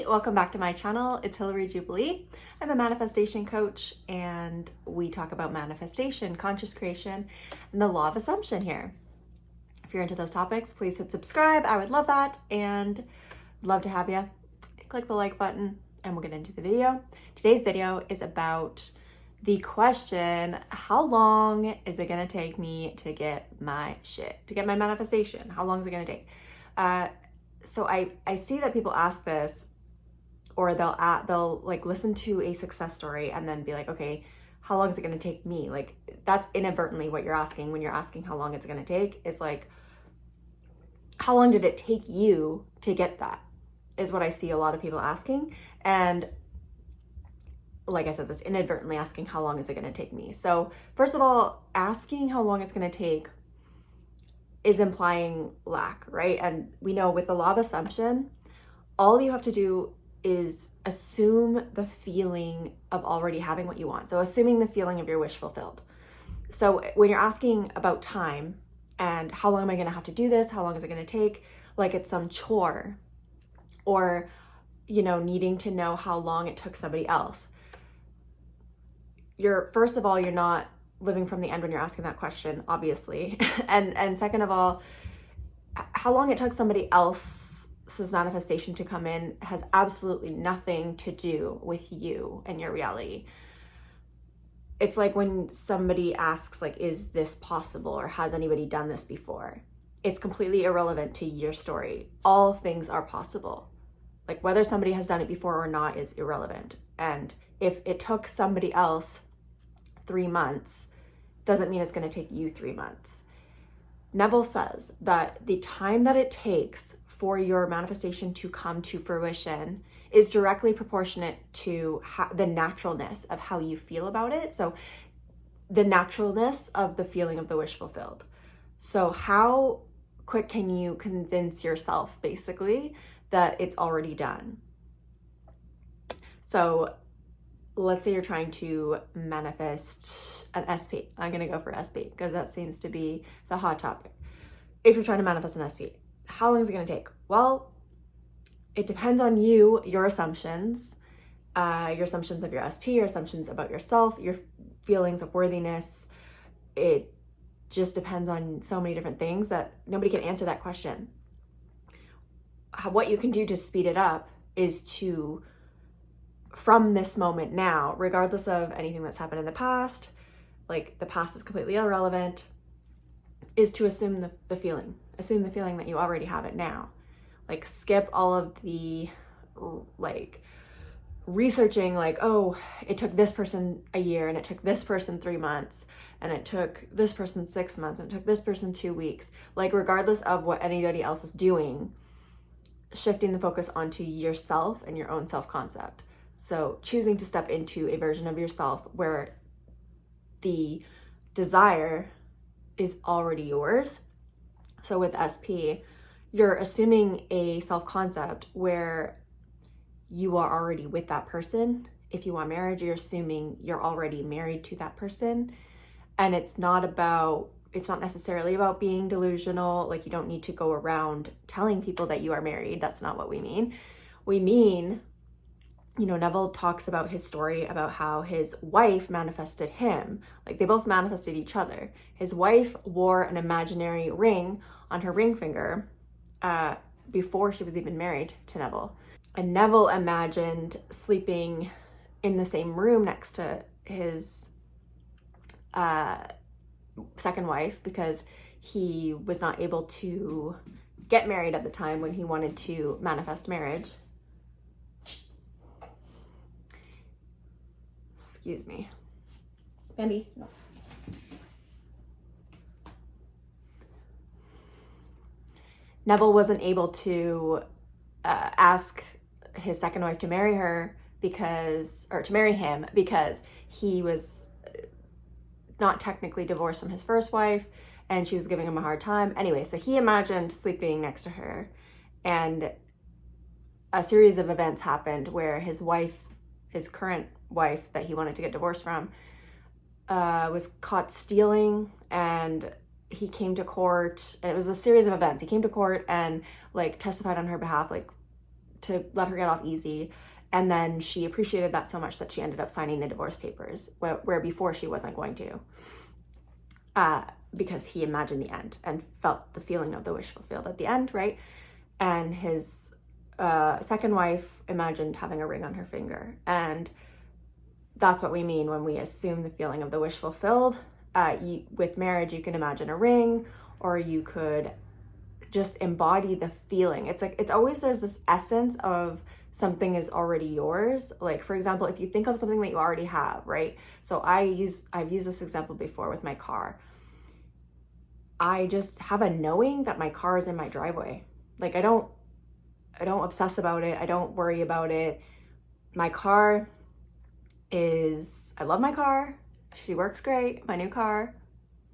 welcome back to my channel. It's Hillary Jubilee. I'm a manifestation coach and we talk about manifestation, conscious creation, and the law of assumption here. If you're into those topics, please hit subscribe. I would love that and love to have you. Click the like button and we'll get into the video. Today's video is about the question, how long is it gonna take me to get my shit, to get my manifestation? How long is it gonna take? So I see that people ask this, or they'll like listen to a success story and then be like, okay, how long is it going to take me? Like, that's inadvertently what you're asking when you're asking how long it's going to take. Is like, how long did it take you to get that? Is what I see a lot of people asking. And like I said, that's inadvertently asking how long is it going to take me. So first of all, asking how long it's going to take is implying lack, right? And we know with the law of assumption, all you have to do is assume the feeling of already having what you want. So assuming the feeling of your wish fulfilled. So when you're asking about time and how long am I going to have to do this? How long is it going to take? Like it's some chore, or, you know, needing to know how long it took somebody else. First of all, you're not living from the end when you're asking that question, obviously. and second of all, how long it took somebody else's manifestation to come in has absolutely nothing to do with you and your reality. It's like when somebody asks, like, is this possible, or has anybody done this before? It's completely irrelevant to your story. All things are possible. Like, whether somebody has done it before or not is irrelevant. And if it took somebody else 3 months, doesn't mean it's going to take you 3 months. Neville says that the time that it takes for your manifestation to come to fruition is directly proportionate to the naturalness of how you feel about it. So the naturalness of the feeling of the wish fulfilled. So how quick can you convince yourself basically that it's already done? So let's say you're trying to manifest an SP. I'm going to go for SP because that seems to be the hot topic. If you're trying to manifest an SP, how long is it going to take? Well, it depends on you, your assumptions of your SP, your assumptions about yourself, your feelings of worthiness. It just depends on so many different things that nobody can answer that question. What you can do to speed it up is to, from this moment now, regardless of anything that's happened in the past, like the past is completely irrelevant, is to assume the feeling. Assume the feeling that you already have it now. Like skip all of the like researching, like, oh, it took this person a year and it took this person 3 months and it took this person 6 months and it took this person 2 weeks. Like regardless of what anybody else is doing, shifting the focus onto yourself and your own self-concept. So choosing to step into a version of yourself where the desire is already yours. So with SP, you're assuming a self-concept where you are already with that person. If you want marriage, you're assuming you're already married to that person. And it's not necessarily about being delusional. Like you don't need to go around telling people that you are married. That's not what we mean. We mean, you know, Neville talks about his story about how his wife manifested him. Like they both manifested each other. His wife wore an imaginary ring on her ring finger before she was even married to Neville. And Neville imagined sleeping in the same room next to his second wife because he was not able to get married at the time when he wanted to manifest marriage. Excuse me. Bambi. No. Neville wasn't able to ask his second wife to marry him because he was not technically divorced from his first wife and she was giving him a hard time. Anyway, so he imagined sleeping next to her and a series of events happened where his current wife that he wanted to get divorced from was caught stealing, and he came to court, and it was a series of events. He came to court and like testified on her behalf, like let her get off easy. And then she appreciated that so much that she ended up signing the divorce papers, where before she wasn't going to, because he imagined the end and felt the feeling of the wish fulfilled at the end, right? And his second wife imagined having a ring on her finger. And that's what we mean when we assume the feeling of the wish fulfilled. With marriage, you can imagine a ring, or you could just embody the feeling. It's like, it's always, there's this essence of something is already yours. Like, for example, if you think of something that you already have, right? So I've used this example before with my car. I just have a knowing that my car is in my driveway. Like, I don't obsess about it. I don't worry about it. My car is, I love my car. She works great. My new car,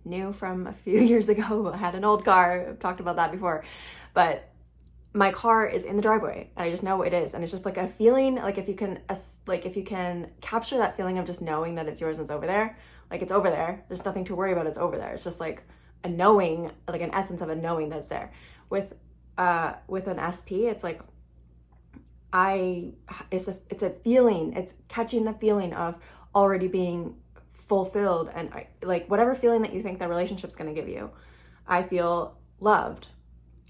new from a few years ago. I had an old car. I've talked about that before. But my car is in the driveway and I just know it is. And it's just like a feeling, like if you can capture that feeling of just knowing that it's yours and it's over there, like it's over there. There's nothing to worry about. It's over there. It's just like a knowing, like an essence of a knowing that's there. With an SP, it's like, it's a feeling. It's catching the feeling of already being fulfilled, and like whatever feeling that you think the relationship's going to give you. I feel loved.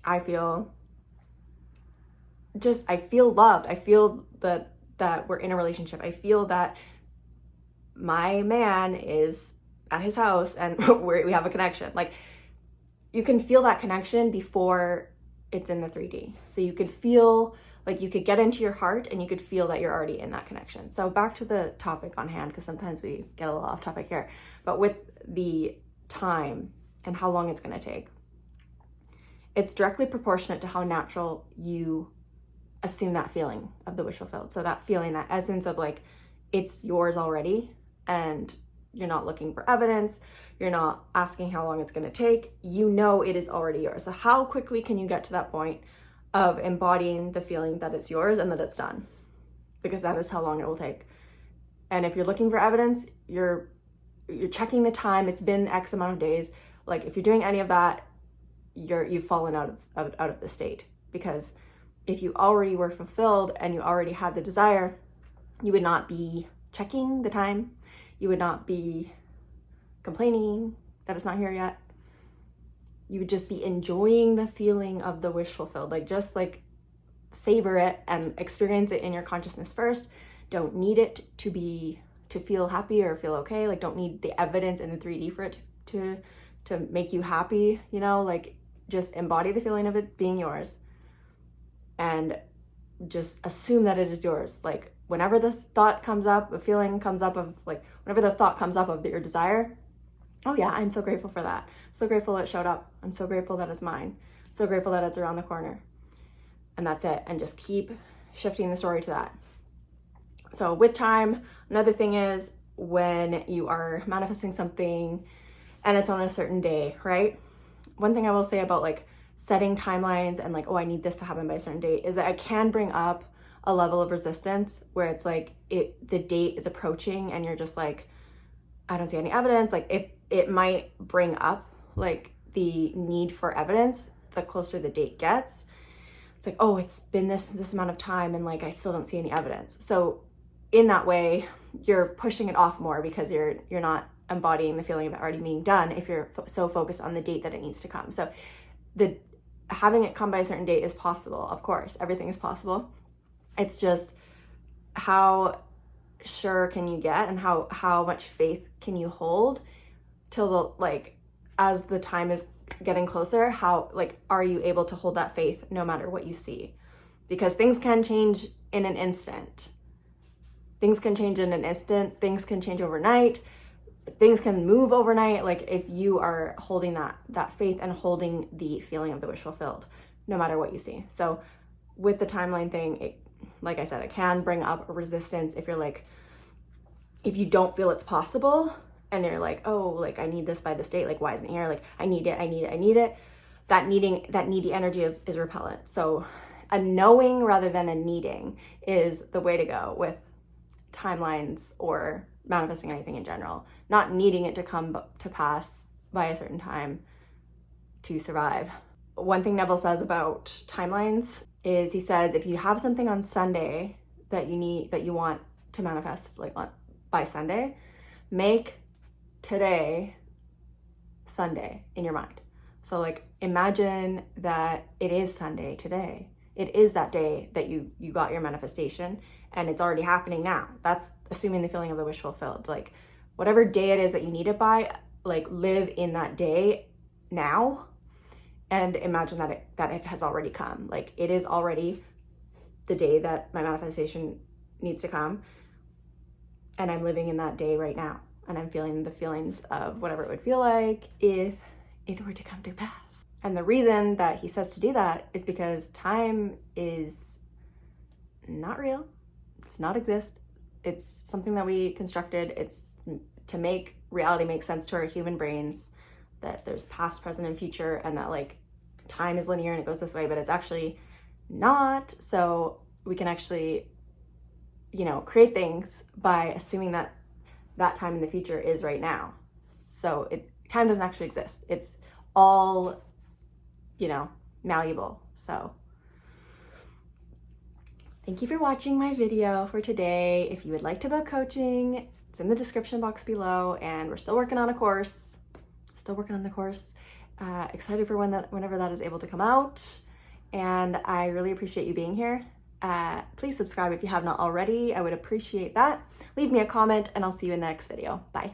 I feel loved. I feel that we're in a relationship. I feel that my man is at his house and we have a connection. Like, you can feel that connection before it's in the 3D. So you could feel like you could get into your heart and you could feel that you're already in that connection. So back to the topic on hand, because sometimes we get a little off topic here, but with the time and how long it's going to take, it's directly proportionate to how natural you assume that feeling of the wish fulfilled. So that feeling, that essence of like, it's yours already, and you're not looking for evidence. You're not asking how long it's going to take. You know it is already yours. So how quickly can you get to that point of embodying the feeling that it's yours and that it's done? Because that is how long it will take. And if you're looking for evidence, you're checking the time. It's been X amount of days. Like, if you're doing any of that, you've fallen out of the state. Because if you already were fulfilled and you already had the desire, you would not be checking the time. You would not be complaining that it's not here yet. You would just be enjoying the feeling of the wish fulfilled. Like, just like savor it and experience it in your consciousness first. Don't need it to feel happy or feel okay. Like, don't need the evidence in the 3D for it to make you happy, you know? Like, just embody the feeling of it being yours and just assume that it is yours. Like, whenever this thought comes up, a feeling comes up of like, whenever the thought comes up of your desire, oh yeah, I'm so grateful for that. So grateful it showed up. I'm so grateful that it's mine. So grateful that it's around the corner. And that's it. And just keep shifting the story to that. So with time, another thing is when you are manifesting something and it's on a certain day, right? One thing I will say about like setting timelines and like, oh, I need this to happen by a certain date, is that I can bring up a level of resistance where it's like the date is approaching and you're just like, I don't see any evidence. Like, if it might bring up like the need for evidence the closer the date gets. It's like, oh, it's been this amount of time and like I still don't see any evidence. So in that way, you're pushing it off more because you're not embodying the feeling of it already being done if you're so focused on the date that it needs to come. So having it come by a certain date is possible. Of course, everything is possible. It's just how sure can you get and how much faith can you hold till as the time is getting closer, how are you able to hold that faith no matter what you see? Because things can change in an instant. Things can change in an instant. Things can change overnight. Things can move overnight. Like, if you are holding that faith and holding the feeling of the wish fulfilled, no matter what you see. So with the timeline thing, like I said, it can bring up a resistance if if you don't feel it's possible and you're like, oh, like I need this by this date, like why isn't it here? Like I need it. That needy energy is repellent. So a knowing rather than a needing is the way to go with timelines or manifesting anything in general. Not needing it to come to pass by a certain time to survive. One thing Neville says about timelines is he says, if you have something on Sunday that you want to manifest like by Sunday, make today Sunday in your mind. So like imagine that it is Sunday today. It is that day that you got your manifestation, and it's already happening now. That's assuming the feeling of the wish fulfilled. Like whatever day it is that you need it by, like live in that day now and imagine that it has already come. Like it is already the day that my manifestation needs to come, and I'm living in that day right now, and I'm feeling the feelings of whatever it would feel like if it were to come to pass. And the reason that he says to do that is because time is not real. Does not exist. It's something that we constructed. It's to make reality make sense to our human brains, that there's past, present, and future, and that like time is linear and it goes this way, but it's actually not. So we can actually, create things by assuming that that time in the future is right now. So time doesn't actually exist. It's all, malleable. So thank you for watching my video for today. If you would like to book coaching, it's in the description box below, and we're still working on a course. Excited for whenever that is able to come out. And I really appreciate you being here. Please subscribe if you have not already. I would appreciate that. Leave me a comment, and I'll see you in the next video. Bye.